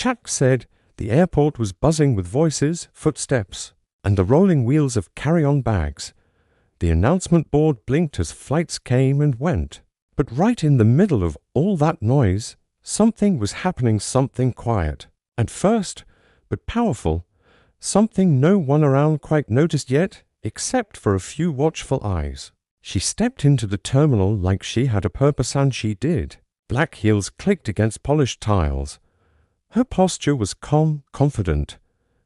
Chuck said the airport was buzzing with voices, footsteps, and the rolling wheels of carry-on bags. The announcement board blinked as flights came and went. But right in the middle of all that noise, something was happening, something quiet. At first, but powerful. Something no one around quite noticed yet, except for a few watchful eyes. She stepped into the terminal like she had a purpose, and she did. Black heels clicked against polished tiles. Her posture was calm, confident.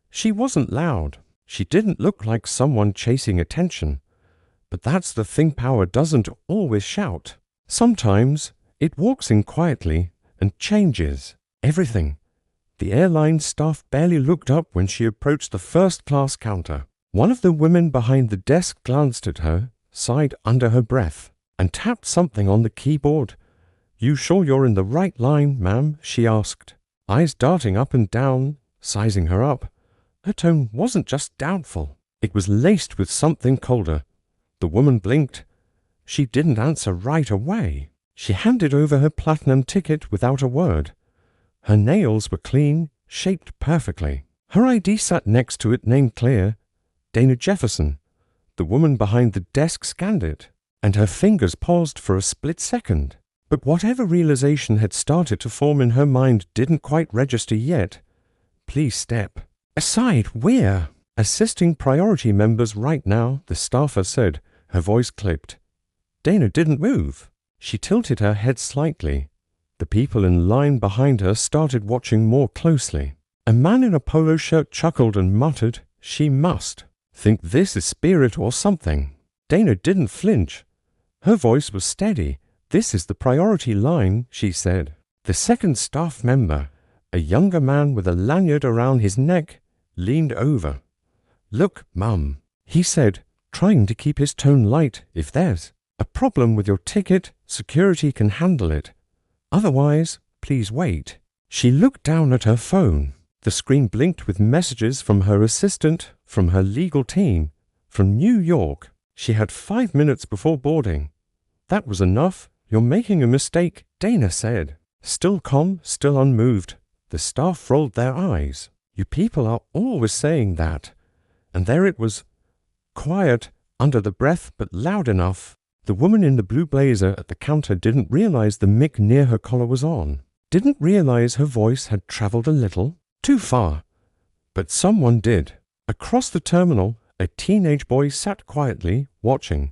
She wasn't loud. She didn't look like someone chasing attention. But that's the thing, power doesn't always shout. Sometimes it walks in quietly and changes everything. The airline staff barely looked up when she approached the first-class counter. One of the women behind the desk glanced at her, sighed under her breath, and tapped something on the keyboard. "You sure you're in the right line, ma'am?" she asked, eyes darting up and down, sizing her up. Her tone wasn't just doubtful. It was laced with something colder. The woman blinked. She didn't answer right away. She handed over her platinum ticket without a word. Her nails were clean, shaped perfectly. Her ID sat next to it, name clear, Dana Jefferson. The woman behind the desk scanned it, and her fingers paused for a split second. But whatever realization had started to form in her mind didn't quite register yet. "Please step aside. We're assisting priority members right now," the staffer said, her voice clipped. Dana didn't move. She tilted her head slightly. The people in line behind her started watching more closely. A man in a polo shirt chuckled and muttered, "She must think this is spirit or something." Dana didn't flinch. Her voice was steady. "This is the priority line," she said. The second staff member, a younger man with a lanyard around his neck, leaned over. "Look, Mum," he said, trying to keep his tone light. "If there's a problem with your ticket, security can handle it. Otherwise, please wait." She looked down at her phone. The screen blinked with messages from her assistant, from her legal team, from New York. She had 5 minutes before boarding. "That was enough. You're making a mistake," Dana said. Still calm, still unmoved. The staff rolled their eyes. "You people are always saying that." And there it was. Quiet, under the breath, but loud enough. The woman in the blue blazer at the counter didn't realize the mic near her collar was on. Didn't realize her voice had traveled a little too far. But someone did. Across the terminal, a teenage boy sat quietly, watching.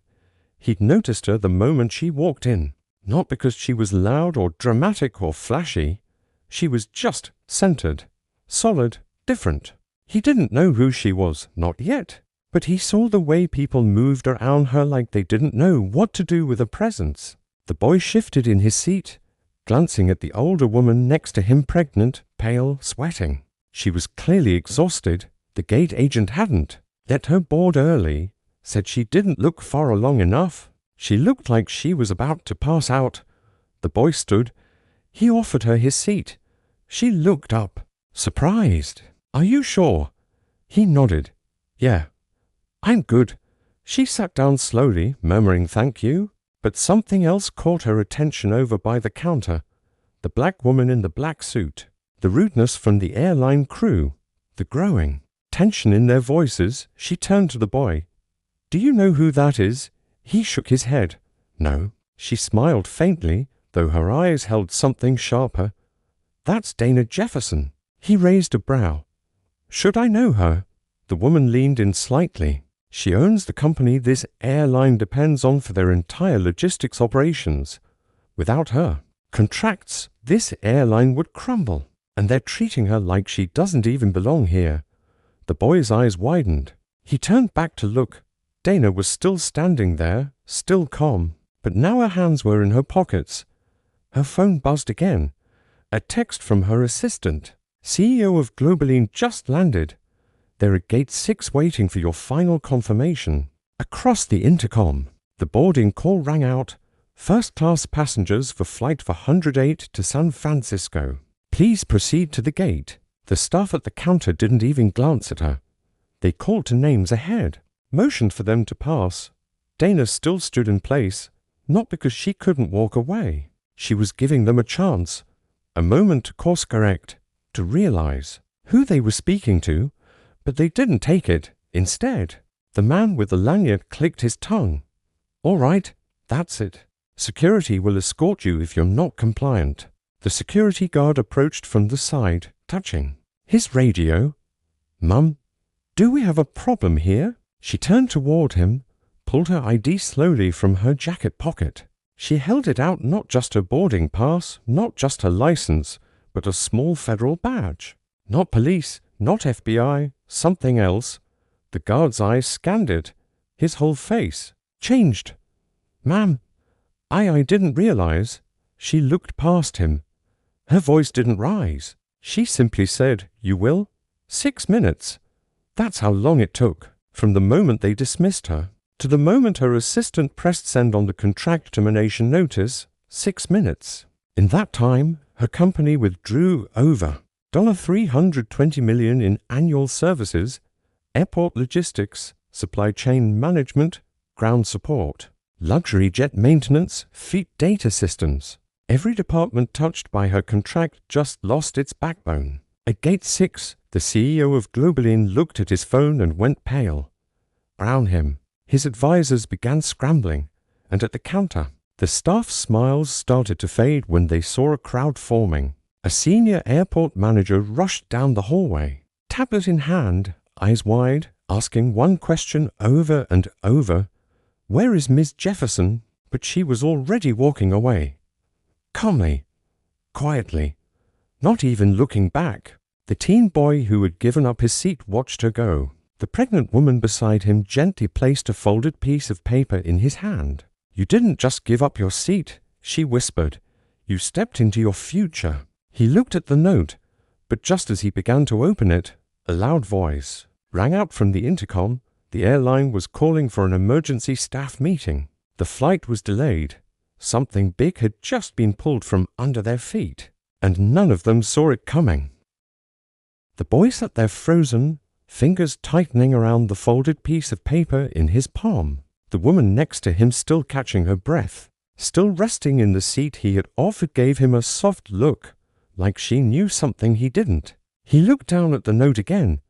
He'd noticed her the moment she walked in. Not because she was loud or dramatic or flashy. She was just centered, solid, different. He didn't know who she was, not yet. But he saw the way people moved around her like they didn't know what to do with her presence. The boy shifted in his seat, glancing at the older woman next to him, pregnant, pale, sweating. She was clearly exhausted. The gate agent hadn't let her board early, said she didn't look far along enough. She looked like she was about to pass out. The boy stood. He offered her his seat. She looked up, surprised. "Are you sure?" He nodded. "Yeah. I'm good." She sat down slowly, murmuring thank you, but something else caught her attention over by the counter. The black woman in the black suit, the rudeness from the airline crew, the growing tension in their voices. She turned to the boy. "Do you know who that is?" He shook his head. "No." She smiled faintly, though her eyes held something sharper. "That's Dana Jefferson." He raised a brow. "Should I know her?" The woman leaned in slightly. "She owns the company this airline depends on for their entire logistics operations. Without her contracts, this airline would crumble, and they're treating her like she doesn't even belong here." The boy's eyes widened. He turned back to look. Dana was still standing there, still calm, but now her hands were in her pockets. Her phone buzzed again. A text from her assistant. "CEO of Globaline just landed. They're at gate 6 waiting for your final confirmation." Across the intercom, the boarding call rang out. "First-class passengers for flight 408 to San Francisco. Please proceed to the gate." The staff at the counter didn't even glance at her. They called to names ahead, motioned for them to pass. Dana still stood in place, not because she couldn't walk away. She was giving them a chance, a moment to course correct. to realize who they were speaking to, but they didn't take it. Instead, the man with the lanyard clicked his tongue. "All right, that's it. Security will escort you if you're not compliant." The security guard approached from the side, touching his radio. "Mum, do we have a problem here?" She turned toward him, pulled her ID slowly from her jacket pocket. She held it out, not just her boarding pass, not just her license, but a small federal badge. Not police, not FBI, something else. The guard's eyes scanned it. His whole face changed. "Ma'am, I didn't realize." She looked past him. Her voice didn't rise. She simply said, "You will?" 6 minutes. That's how long it took, from the moment they dismissed her to the moment her assistant pressed send on the contract termination notice. 6 minutes. In that time, her company withdrew over $320 million in annual services, airport logistics, supply chain management, ground support, luxury jet maintenance, fleet data systems. Every department touched by her contract just lost its backbone. At Gate 6, the CEO of Globalin looked at his phone and went pale. Around him, his advisors began scrambling, and at the counter, the staff's smiles started to fade when they saw a crowd forming. A senior airport manager rushed down the hallway, tablet in hand, eyes wide, asking one question over and over. "Where is Miss Jefferson?" But she was already walking away. Calmly, quietly, not even looking back. The teen boy who had given up his seat watched her go. The pregnant woman beside him gently placed a folded piece of paper in his hand. "You didn't just give up your seat," she whispered. "You stepped into your future." He looked at the note, but just as he began to open it, a loud voice rang out from the intercom. The airline was calling for an emergency staff meeting. The flight was delayed. Something big had just been pulled from under their feet, and none of them saw it coming. The boy sat there frozen, fingers tightening around the folded piece of paper in his palm. The woman next to him still catching her breath, still resting in the seat he had offered, gave him a soft look, like she knew something he didn't. He looked down at the note again.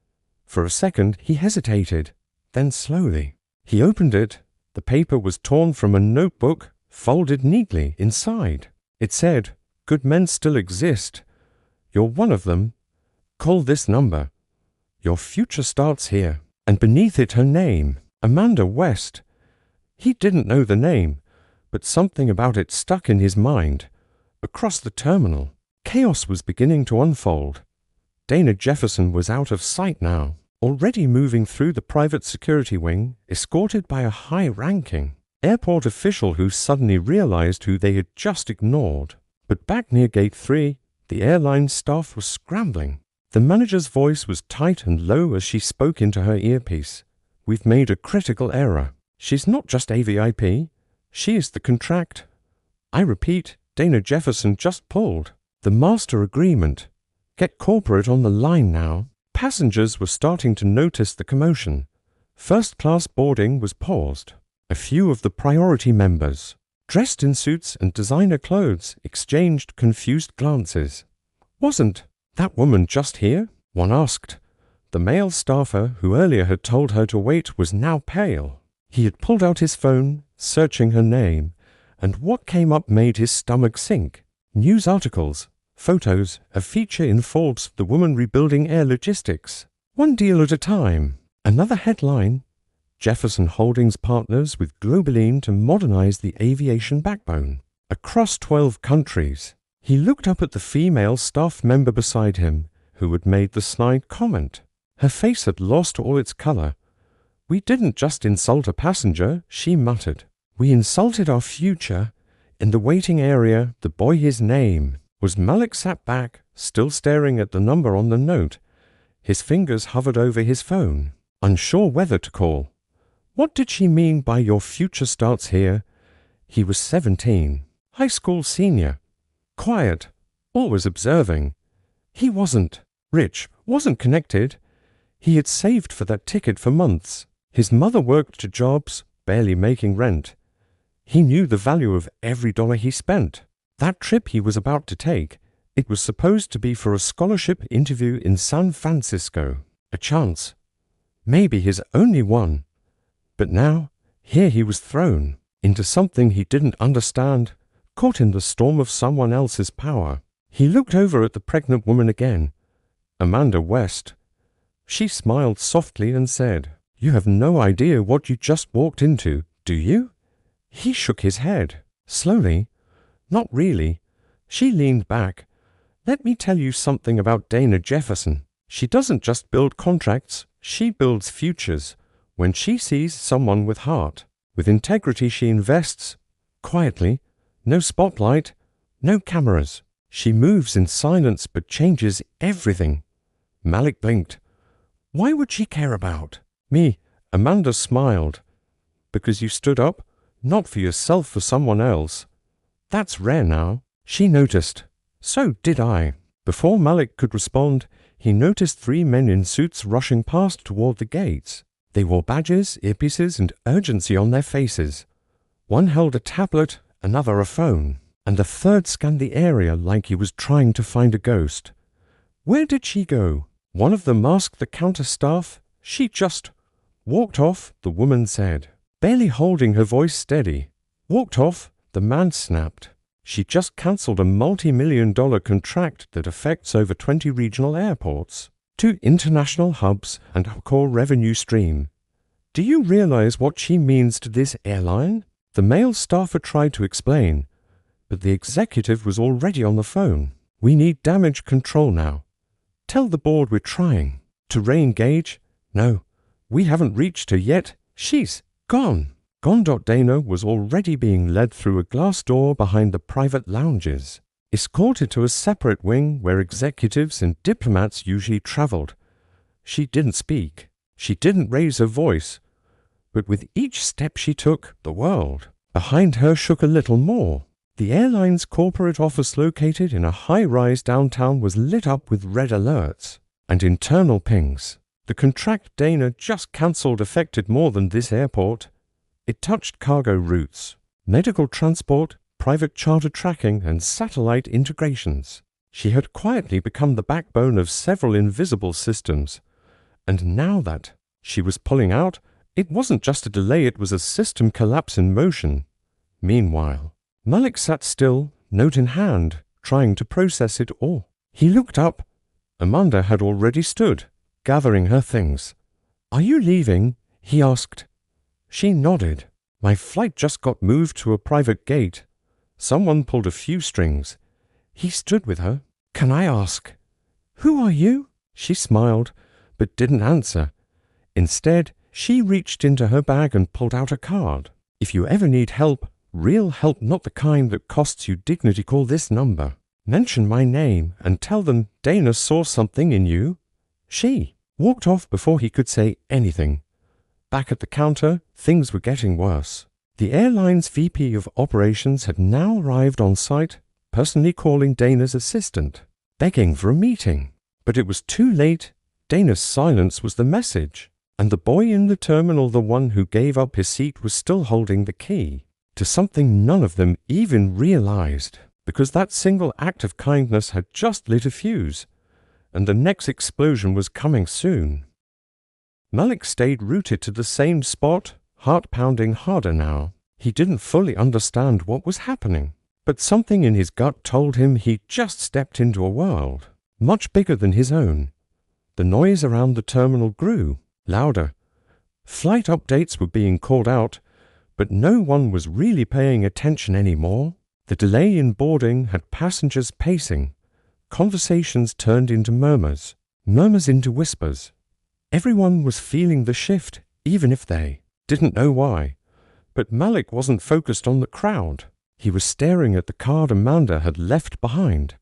For a second he hesitated, then slowly he opened it. The paper was torn from a notebook, folded neatly inside. It said, "Good men still exist. You're one of them. Call this number. Your future starts here." And beneath it her name, Amanda West. He didn't know the name, but something about it stuck in his mind. Across the terminal, chaos was beginning to unfold. Dana Jefferson was out of sight now, already moving through the private security wing, escorted by a high-ranking airport official who suddenly realized who they had just ignored. But back near Gate 3, the airline staff was scrambling. The manager's voice was tight and low as she spoke into her earpiece. "We've made a critical error. She's not just a VIP. She is the contract. I repeat, Dana Jefferson just pulled the master agreement. Get corporate on the line now." Passengers were starting to notice the commotion. First-class boarding was paused. A few of the priority members, dressed in suits and designer clothes, exchanged confused glances. "Wasn't that woman just here?" one asked. The male staffer who earlier had told her to wait was now pale. He had pulled out his phone, searching her name, and what came up made his stomach sink. News articles, photos, a feature in Forbes, the woman rebuilding air logistics. One deal at a time. Another headline, Jefferson Holdings partners with Globalin to modernize the aviation backbone. Across 12 countries. He looked up at the female staff member beside him, who had made the snide comment. Her face had lost all its color. "We didn't just insult a passenger," she muttered. "We insulted our future." In the waiting area, the boy, his name was Malik, sat back, still staring at the number on the note. His fingers hovered over his phone, unsure whether to call. What did she mean by "your future starts here"? He was 17, high school senior, quiet, always observing. He wasn't rich, wasn't connected. He had saved for that ticket for months. His mother worked 2 jobs, barely making rent. He knew the value of every dollar he spent. That trip he was about to take, It was supposed to be for a scholarship interview in San Francisco. A chance. Maybe his only one. But now, here he was thrown into something he didn't understand, caught in the storm of someone else's power. He looked over at the pregnant woman again, Amanda West. She smiled softly and said, "You have no idea what you just walked into, do you?" He shook his head. Slowly. "Not really." She leaned back. "Let me tell you something about Dana Jefferson. She doesn't just build contracts, she builds futures. When she sees someone with heart, with integrity, she invests. Quietly. No spotlight. No cameras. She moves in silence but changes everything." Malik blinked. "Why would she care about me?" Amanda smiled. "Because you stood up, not for yourself, for someone else. That's rare now." She noticed. So did I. Before Malik could respond, he noticed 3 men in suits rushing past toward the gates. They wore badges, earpieces, and urgency on their faces. One held a tablet, another a phone, and the third scanned the area like he was trying to find a ghost. "Where did she go?" One of them asked the counter staff. "She just walked off," the woman said, barely holding her voice steady. "Walked off," the man snapped. "She just cancelled a multi-million-dollar contract that affects over 20 regional airports, 2 international hubs, and a core revenue stream. Do you realize what she means to this airline?" The male staffer tried to explain, but the executive was already on the phone. "We need damage control now. Tell the board we're trying to re-engage. No, we haven't reached her yet. She's gone." Dana was already being led through a glass door behind the private lounges, escorted to a separate wing where executives and diplomats usually traveled. She didn't speak. She didn't raise her voice. But with each step she took, the world behind her shook a little more. The airline's corporate office, located in a high-rise downtown, was lit up with red alerts and internal pings. The contract Dana just cancelled affected more than this airport. It touched cargo routes, medical transport, private charter tracking, and satellite integrations. She had quietly become the backbone of several invisible systems. And now that she was pulling out, it wasn't just a delay, it was a system collapse in motion. Meanwhile, Malik sat still, note in hand, trying to process it all. He looked up. Amanda had already stood, gathering her things. "Are you leaving?" he asked. She nodded. "My flight just got moved to a private gate. Someone pulled a few strings." He stood with her. "Can I ask, who are you?" She smiled, but didn't answer. Instead, she reached into her bag and pulled out a card. "If you ever need help, real help, not the kind that costs you dignity, call this number. Mention my name and tell them Dana saw something in you." She walked off before he could say anything. Back at the counter, things were getting worse. The airline's VP of operations had now arrived on site, personally calling Dana's assistant, begging for a meeting. But it was too late. Dana's silence was the message, and the boy in the terminal, the one who gave up his seat, was still holding the key to something none of them even realized, because that single act of kindness had just lit a fuse, and the next explosion was coming soon. Malik stayed rooted to the same spot, heart pounding harder now. He didn't fully understand what was happening, but something in his gut told him he'd just stepped into a world much bigger than his own. The noise around the terminal grew louder. Flight updates were being called out, but no one was really paying attention anymore. The delay in boarding had passengers pacing. Conversations turned into murmurs, murmurs into whispers. Everyone was feeling the shift, even if they didn't know why. But Malik wasn't focused on the crowd. He was staring at the card Amanda had left behind.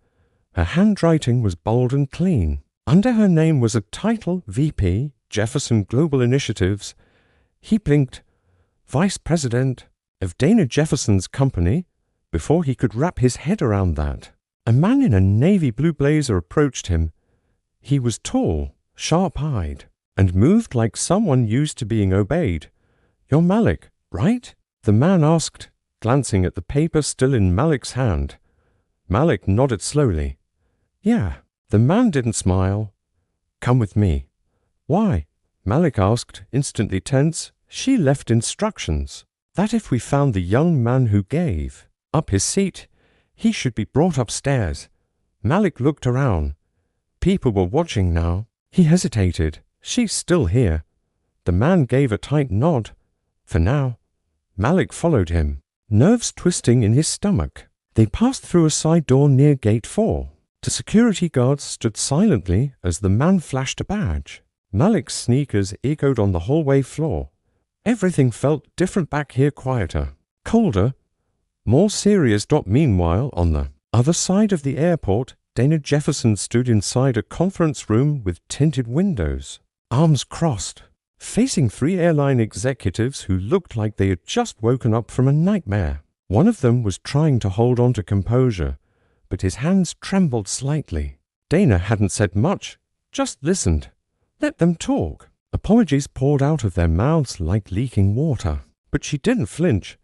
Her handwriting was bold and clean. Under her name was a title, VP, Jefferson Global Initiatives. He blinked. Vice President of Dana Jefferson's company, before he could wrap his head around that. A man in a navy blue blazer approached him. He was tall, sharp-eyed, and moved like someone used to being obeyed. "You're Malik, right?" the man asked, glancing at the paper still in Malik's hand. Malik nodded slowly. Yeah. The man didn't smile. Come with me. Why? Malik asked, instantly tense. She left instructions that if we found the young man who gave up his seat, he should be brought upstairs. Malik looked around. People were watching now. He hesitated. She's still here. The man gave a tight nod. For now. Malik followed him, nerves twisting in his stomach. They passed through a side door near gate 4. The security guards stood silently as the man flashed a badge. Malik's sneakers echoed on the hallway floor. Everything felt different back here, quieter, colder, more serious. Meanwhile, on the other side of the airport, Dana Jefferson stood inside a conference room with tinted windows, arms crossed, facing 3 airline executives who looked like they had just woken up from a nightmare. One of them was trying to hold on to composure, but his hands trembled slightly. Dana hadn't said much, just listened. Let them talk. Apologies poured out of their mouths like leaking water, but she didn't flinch.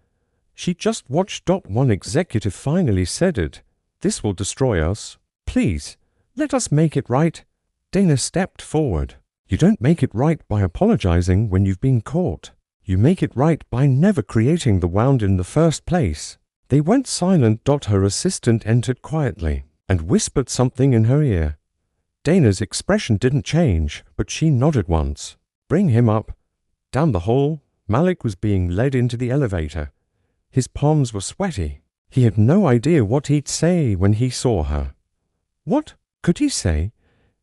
She just watched. One executive finally said it. This will destroy us. Please, let us make it right. Dana stepped forward. You don't make it right by apologizing when you've been caught. You make it right by never creating the wound in the first place. They went silent. Her assistant entered quietly and whispered something in her ear. Dana's expression didn't change, but she nodded once. Bring him up. Down the hall, Malik was being led into the elevator. His palms were sweaty. He had no idea what he'd say when he saw her. What could he say?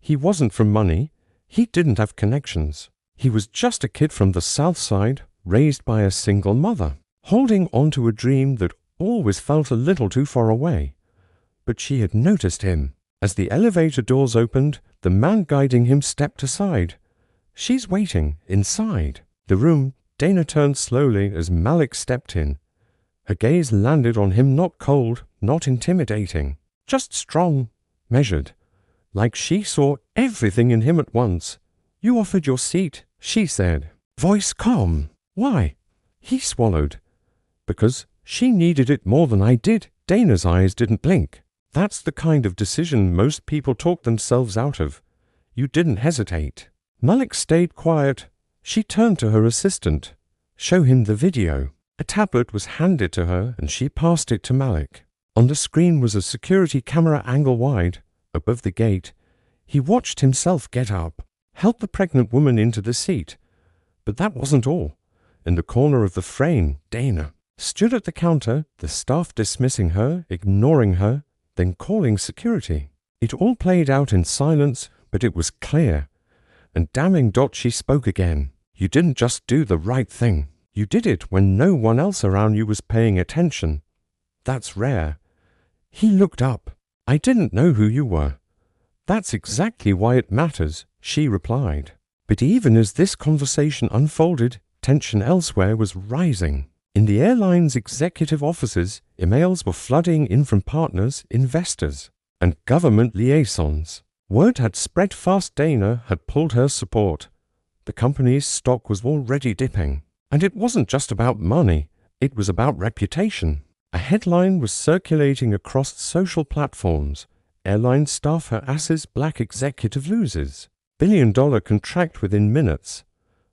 He wasn't from money. He didn't have connections. He was just a kid from the South Side, raised by a single mother, holding on to a dream that always felt a little too far away. But she had noticed him. As the elevator doors opened, the man guiding him stepped aside. She's waiting inside the room. Dana turned slowly as Malik stepped in. Her gaze landed on him, not cold, not intimidating, just strong, measured, like she saw everything in him at once. You offered your seat, she said, voice calm. Why? He swallowed. Because she needed it more than I did. Dana's eyes didn't blink. That's the kind of decision most people talk themselves out of. You didn't hesitate. Malik stayed quiet. She turned to her assistant. Show him the video. A tablet was handed to her and she passed it to Malik. On the screen was a security camera angle wide, above the gate. He watched himself get up, help the pregnant woman into the seat. But that wasn't all. In the corner of the frame, Dana stood at the counter, the staff dismissing her, ignoring her, then calling security. It all played out in silence, but it was clear. And damning. She spoke again. You didn't just do the right thing. You did it when no one else around you was paying attention. That's rare. He looked up. I didn't know who you were. That's exactly why it matters, she replied. But even as this conversation unfolded, tension elsewhere was rising. In the airline's executive offices, emails were flooding in from partners, investors, and government liaisons. Word had spread fast. Dana had pulled her support. The company's stock was already dipping. And it wasn't just about money, it was about reputation. A headline was circulating across social platforms. Airline staff her asses, black executive loses. $1 billion contract within minutes.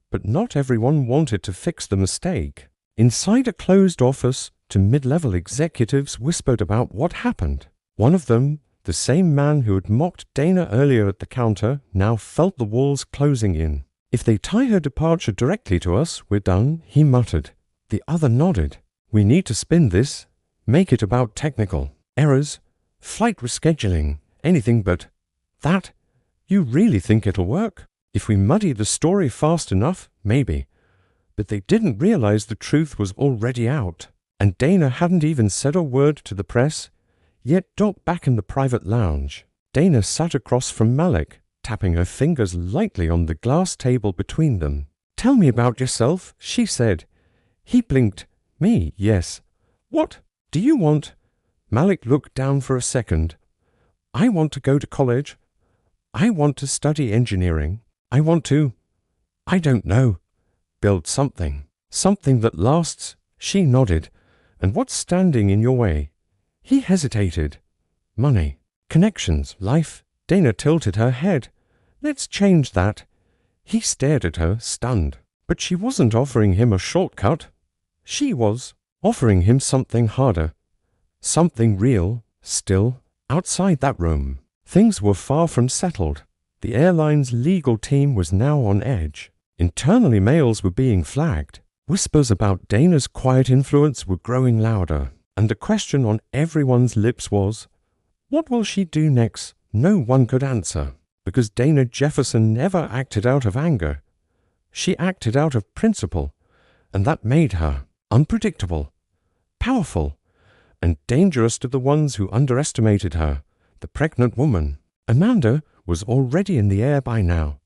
But not everyone wanted to fix the mistake. Inside a closed office, to mid-level executives whispered about what happened. One of them, the same man who had mocked Dana earlier at the counter, now felt the walls closing in. If they tie her departure directly to us, we're done, he muttered. The other nodded. We need to spin this, make it about technical errors, flight rescheduling, anything but that. You really think it'll work? If we muddy the story fast enough, maybe. But they didn't realize the truth was already out. And Dana hadn't even said a word to the press. Yet back in the private lounge, Dana sat across from Malik, tapping her fingers lightly on the glass table between them. Tell me about yourself, she said. He blinked. Me, yes. What do you want? Malik looked down for a second. I want to go to college. I want to study engineering. I want to, I don't know, build something. Something that lasts. She nodded. And what's standing in your way? He hesitated. Money. Connections, life. Dana tilted her head. Let's change that. He stared at her, stunned. But she wasn't offering him a shortcut. She was offering him something harder. Something real, still, outside that room. Things were far from settled. The airline's legal team was now on edge. Internally, mails were being flagged. Whispers about Dana's quiet influence were growing louder, and the question on everyone's lips was, what will she do next? No one could answer, because Dana Jefferson never acted out of anger. She acted out of principle, and that made her unpredictable, powerful, and dangerous to the ones who underestimated her, the pregnant woman. Amanda was already in the air by now.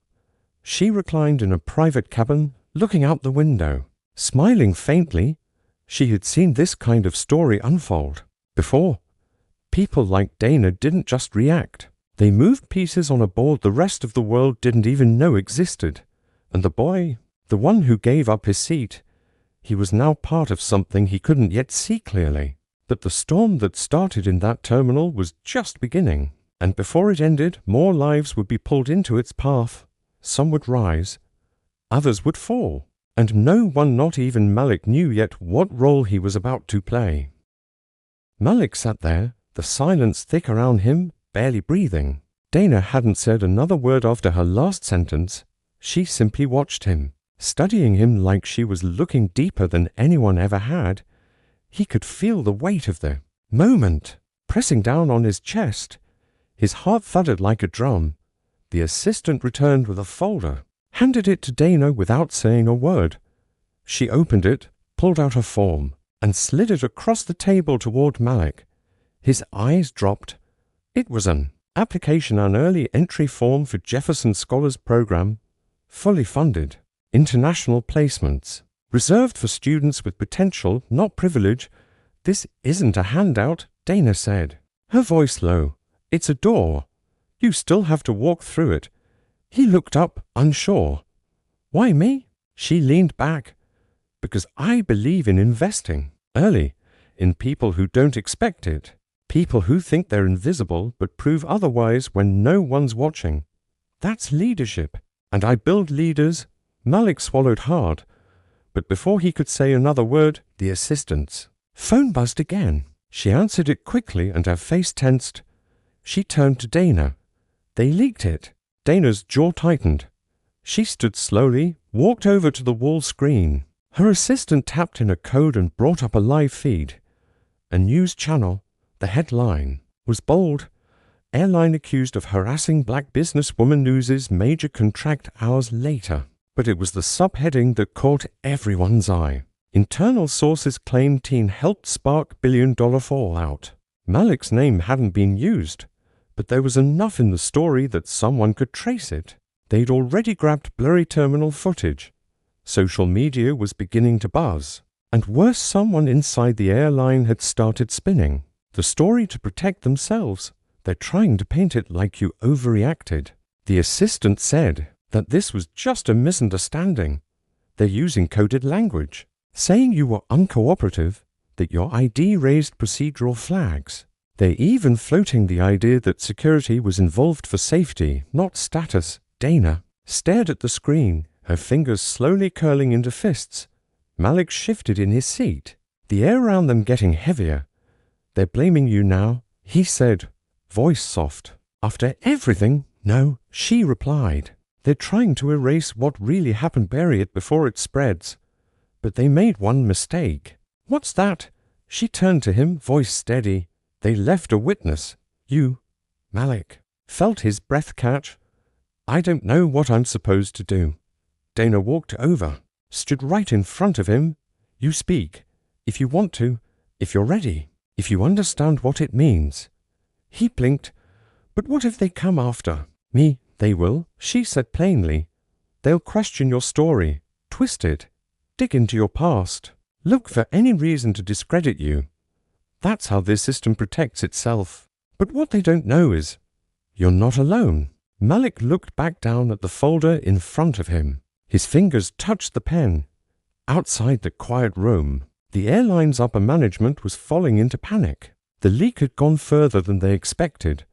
She reclined in a private cabin, looking out the window, smiling faintly. She had seen this kind of story unfold before. People like Dana didn't just react. They moved pieces on a board the rest of the world didn't even know existed. And the boy, the one who gave up his seat, he was now part of something he couldn't yet see clearly. But the storm that started in that terminal was just beginning. And before it ended, more lives would be pulled into its path. Some would rise, others would fall, and no one, not even Malik, knew yet what role he was about to play. Malik sat there, the silence thick around him, barely breathing. Dana hadn't said another word after her last sentence. She simply watched him, studying him like she was looking deeper than anyone ever had. He could feel the weight of the moment pressing down on his chest. His heart thudded like a drum. The assistant returned with a folder, handed it to Dana without saying a word. She opened it, pulled out a form, and slid it across the table toward Malik. His eyes dropped. It was an application, an early entry form for Jefferson Scholars Program, fully funded, international placements, reserved for students with potential, not privilege. This isn't a handout, Dana said, her voice low. It's a door. You still have to walk through it. He looked up, unsure. Why me? She leaned back. Because I believe in investing, early, in people who don't expect it. People who think they're invisible but prove otherwise when no one's watching. That's leadership. And I build leaders. Malik swallowed hard. But before he could say another word, the assistant's phone buzzed again. She answered it quickly and her face tensed. She turned to Dana. They leaked it. Dana's jaw tightened. She stood slowly, walked over to the wall screen. Her assistant tapped in a code and brought up a live feed. A news channel. The headline was bold. Airline accused of harassing black businesswoman loses major contract hours later. But it was the subheading that caught everyone's eye. Internal sources claimed teen helped spark billion-dollar fallout. Malik's name hadn't been used, but there was enough in the story that someone could trace it. They'd already grabbed blurry terminal footage. Social media was beginning to buzz. And worse, someone inside the airline had started spinning the story to protect themselves. They're trying to paint it like you overreacted. The assistant said that this was just a misunderstanding. They're using coded language, saying you were uncooperative, that your ID raised procedural flags. They're even floating the idea that security was involved for safety, not status. Dana stared at the screen, her fingers slowly curling into fists. Malik shifted in his seat, the air around them getting heavier. They're blaming you now, he said, voice soft. After everything? No, she replied. They're trying to erase what really happened, bury it before it spreads. But they made one mistake. What's that? She turned to him, voice steady. They left a witness. You, Malik, felt his breath catch. I don't know what I'm supposed to do. Dana walked over, stood right in front of him. You speak, if you want to, if you're ready, if you understand what it means. He blinked. But what if they come after me? They will, she said plainly. They'll question your story, twist it, dig into your past, look for any reason to discredit you. That's how this system protects itself. But what they don't know is, you're not alone. Malik looked back down at the folder in front of him. His fingers touched the pen. Outside the quiet room, the airline's upper management was falling into panic. The leak had gone further than they expected.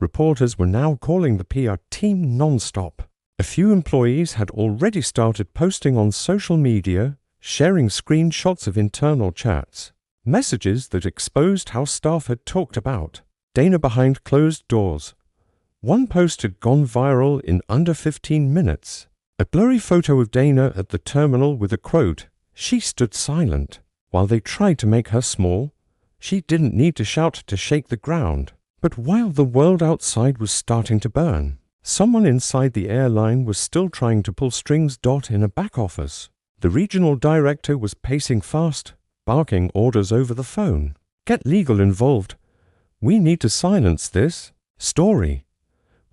Reporters were now calling the PR team non-stop. A few employees had already started posting on social media, sharing screenshots of internal chats, messages that exposed how staff had talked about Dana behind closed doors. One post had gone viral in under 15 minutes. A blurry photo of Dana at the terminal with a quote, "She stood silent." While they tried to make her small, she didn't need to shout to shake the ground. But while the world outside was starting to burn, someone inside the airline was still trying to pull strings. In a back office, the regional director was pacing fast, barking orders over the phone. "Get legal involved. We need to silence this story.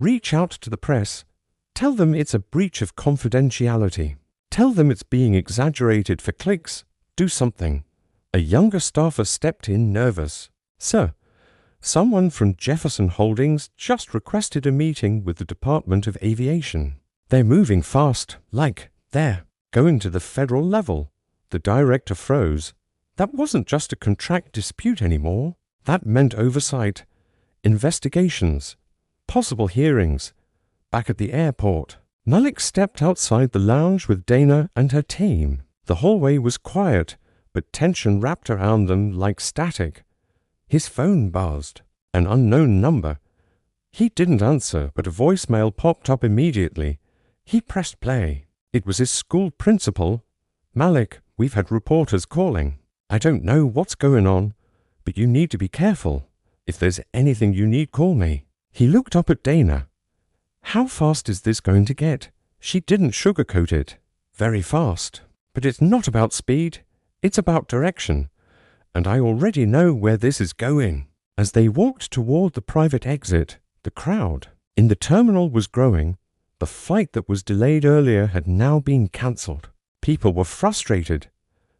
Reach out to the press. Tell them it's a breach of confidentiality. Tell them it's being exaggerated for clicks. Do something." A younger staffer stepped in, nervous. "Sir, someone from Jefferson Holdings just requested a meeting with the Department of Aviation. They're moving fast, like they're going to the federal level." The director froze. That wasn't just a contract dispute anymore. That meant oversight, investigations, possible hearings. Back at the airport, Malik stepped outside the lounge with Dana and her team. The hallway was quiet, but tension wrapped around them like static. His phone buzzed. An unknown number. He didn't answer, but a voicemail popped up immediately. He pressed play. It was his school principal. "Malik, we've had reporters calling. I don't know what's going on, but you need to be careful. If there's anything you need, call me." He looked up at Dana. "How fast is this going to get?" She didn't sugarcoat it. "Very fast. But it's not about speed. It's about direction. And I already know where this is going." As they walked toward the private exit, the crowd in the terminal was growing. The flight that was delayed earlier had now been cancelled. People were frustrated.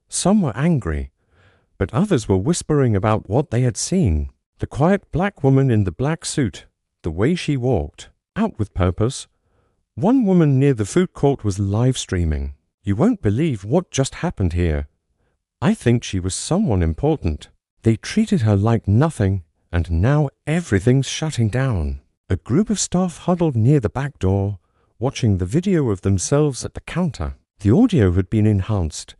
Some were angry, but others were whispering about what they had seen. The quiet black woman in the black suit, the way she walked, out with purpose. One woman near the food court was live streaming. "You won't believe what just happened here. I think she was someone important. They treated her like nothing, and now everything's shutting down." A group of staff huddled near the back door, watching the video of themselves at the counter. The audio had been enhanced.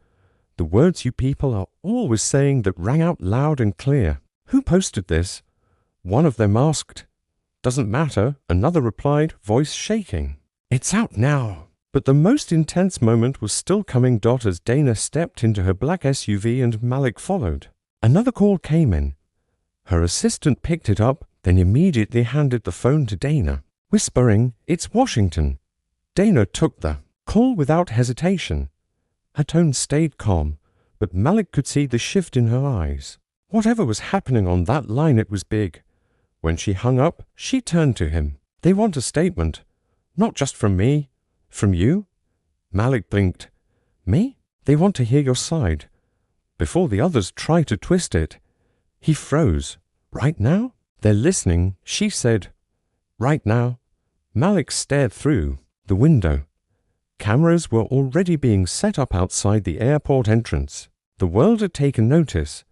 The words "you people are always saying" that rang out loud and clear. "Who posted this?" One of them asked. "Doesn't matter," another replied, voice shaking. "It's out now." But the most intense moment was still coming. As Dana stepped into her black SUV and Malik followed. Another call came in. Her assistant picked it up, then immediately handed the phone to Dana, whispering, "It's Washington." Dana took the call without hesitation. Her tone stayed calm, but Malik could see the shift in her eyes. Whatever was happening on that line, it was big. When she hung up, she turned to him. "They want a statement. Not just from me. From you?" Malik blinked. "Me? They want to hear your side." Before the others tried to twist it, he froze. "Right now?" "They're listening," she said. "Right now?" Malik stared through the window. Cameras were already being set up outside the airport entrance. The world had taken notice,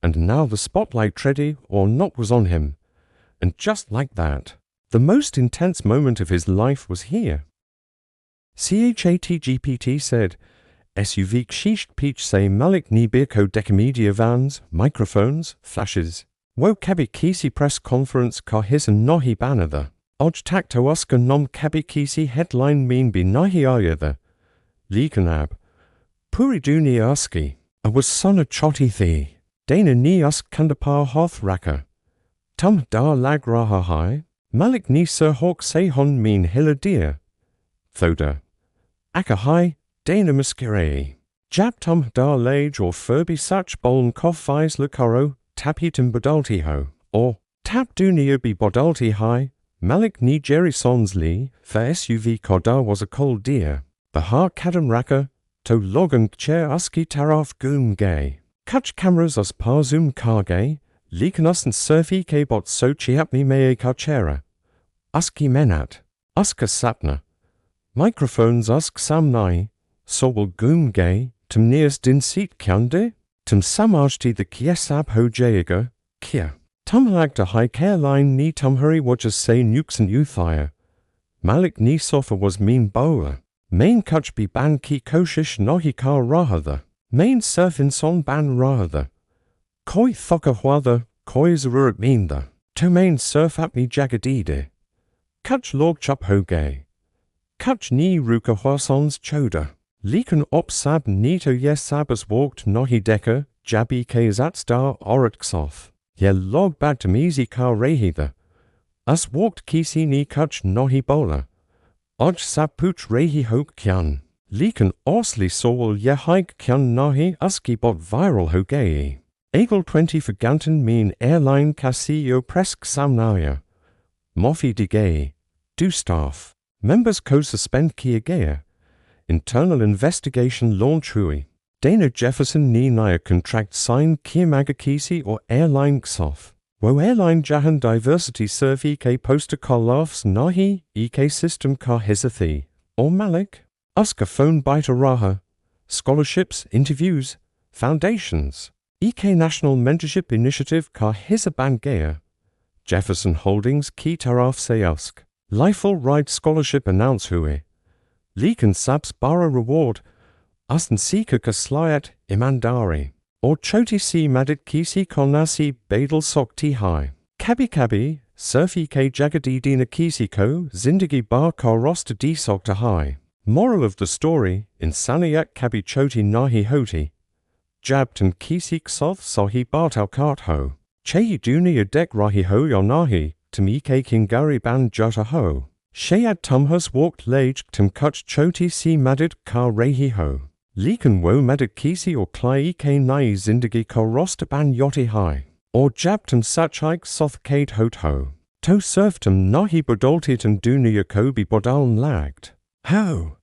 and now the spotlight, ready or not, was on him. And just like that, the most intense moment of his life was here. ChatGPT said, "SUV kshish peach say Malik ni birko decamedia vans, microphones, flashes. Wo kabi kisi press conference kahisan nohi banatha. Oj takto uska nom kabi kisi headline mean bi nahi ayatha. Likanab. Puri duni uski. A was son of choti thi. Dana ni usk kandapar hoth raka. Tum dar lag raha hai. Malik ni sir hawk sehon mean hilla deer. Thoda. Aka hai, Dana muskirei. Jab tum dar lage or furby such boln kof vise lukaro, tapitum bodalti ho. Or, tap dunia bi bodalti hai. Malik ni Jerry Sons li, for SUV kodar was a cold deer. Bahar kadam raka, to logan chair uski taraf goom gay. Kuch cameras us par zoom kargay, leaken us and surfi ke bot so chiapni meye karchera. Uski menat, uska sapna. Microphones usk samnai, sobel goom gay, tum neas din seat kyande, tum samajti the kiesab ho jayaga, kia. Tumhalagta hike airline ni tumhuri wajas say nukes and uthire. Malik ni sofa was mean bowler. Main kuch be ban ki koshish nohi kar rahada. Main surfin son ban rahada. Koi thoka huada, koi zarurat meenda. To main surf at me jagadide. Kuch log chup hoge. Kuch ni ruka huasons choda. Lekan op sab nito yes sabas walked nohi deka, jabi ke zatstar orat ksoth. Ye log bad to meezy kar rehida. Us walked kisi ni kuch nohi bola. Oj sapuch rehi hoke kyan. Lekan osli sowal ye hike kyan nahi uski bot viral hogei. Eagle 20 for Ganton mean airline Casio presk samnaya. Mofi digay. Do staff. Members co-suspend kiagea. Internal investigation launch hui. Dana Jefferson ni naya contract sign kiamagakisi or airline ksof. Wo airline jahan diversity serve ek poster kolafs nahi ek system kar hisathi. Or Malik. Uska phone biter raha. Scholarships, interviews, foundations. EK National Mentorship Initiative kar hisaban gea. Jefferson Holdings ki taraf sayusk. Lifel Ride Scholarship announce hui. Lekan sabs bara reward. Astan sika kaslayat imandari. Or choti si madit kisi kolnasi badal sok ti hai. Kabi kabi, surfi ke jagadi dina kisi ko, zindagi bar kar rosta di sok ta hai. Moral of the story, insaniyak kabi choti nahi hoti. Jabtan kisi ksoth sohi bartal kart ho. Cheyi dunia dek rahi ho yonahi, tam ke kingari ban jota ho. Shayad tumhus walked lage tam kuch choti si madit kar rehi ho. Lekan wo madit kisi or klai ke nai zindagi kar rosta ban yoti hai. Or jabtan sachik soth kate hot ho. To serftam nahi bodoltit and dunia ko be bodaln lagged. Ho!